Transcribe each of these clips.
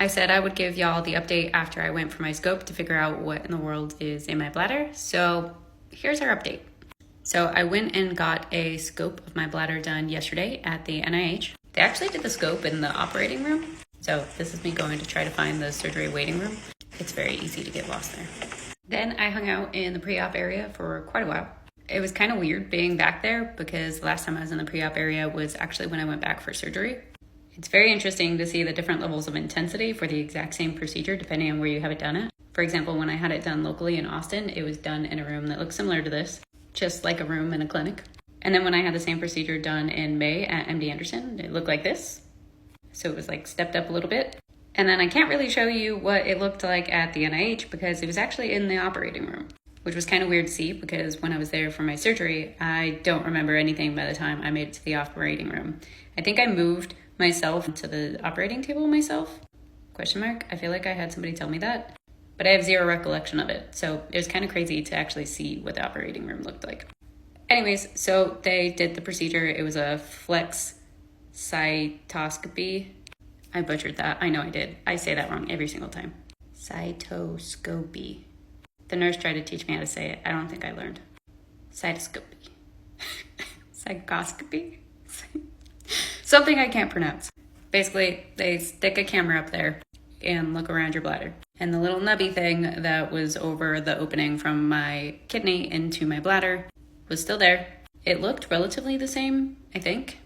I said I would give y'all the update after I went for my scope to figure out what in the world is in my bladder. So here's our update. So I went and got a scope of my bladder done yesterday at the NIH. They actually did the scope in the operating room. So this is me going to try to find the surgery waiting room. It's very easy to get lost there. Then I hung out in the pre-op area for quite a while. It was kind of weird being back there because the last time I was in the pre-op area was actually when I went back for surgery. It's very interesting to see the different levels of intensity for the exact same procedure depending on where you have it done at. For example, when I had it done locally in Austin, it was done in a room that looked similar to this, just like a room in a clinic. And then when I had the same procedure done in May at MD Anderson, it looked like this. So it was like stepped up a little bit. And then I can't really show you what it looked like at the NIH because it was actually in the operating room, which was kind of weird to see because when I was there for my surgery, I don't remember anything by the time I made it to the operating room. I think I moved myself to the operating table myself? Question mark. I feel like I had somebody tell me that, but I have zero recollection of it. So it was kind of crazy to actually see what the operating room looked like. Anyways, so they did the procedure. It was a flex cytoscopy. I butchered that. I know I did. I say that wrong every single time. Cytoscopy. The nurse tried to teach me how to say it. I don't think I learned. Cytoscopy. Psychoscopy? Something I can't pronounce. Basically, they stick a camera up there and look around your bladder. And the little nubby thing that was over the opening from my kidney into my bladder was still there. It looked relatively the same, I think.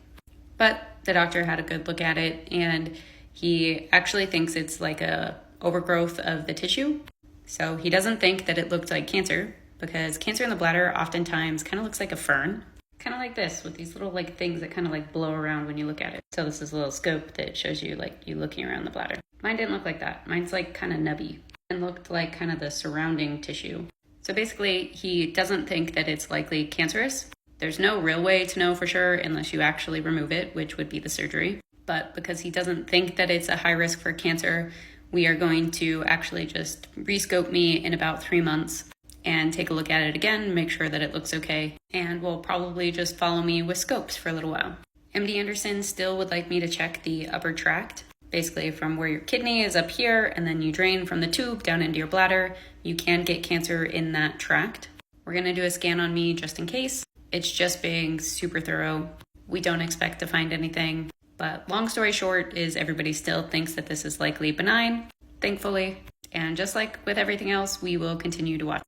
But the doctor had a good look at it and he actually thinks it's like a overgrowth of the tissue. So he doesn't think that it looked like cancer because cancer in the bladder oftentimes kind of looks like a fern. Kind of like this with these little like things that kind of like blow around when you look at it. So this is a little scope that shows you like you looking around the bladder. Mine didn't look like that. Mine's like kind of nubby and looked like kind of the surrounding tissue. So basically he doesn't think that it's likely cancerous. There's no real way to know for sure unless you actually remove it, which would be the surgery. But because he doesn't think that it's a high risk for cancer, we are going to actually just rescope me in about 3 months and take a look at it again, make sure that it looks okay, and will probably just follow me with scopes for a little while. MD Anderson still would like me to check the upper tract, basically from where your kidney is up here, and then you drain from the tube down into your bladder. You can get cancer in that tract. We're gonna do a scan on me just in case. It's just being super thorough. We don't expect to find anything, but long story short is everybody still thinks that this is likely benign, thankfully. And just like with everything else, we will continue to watch.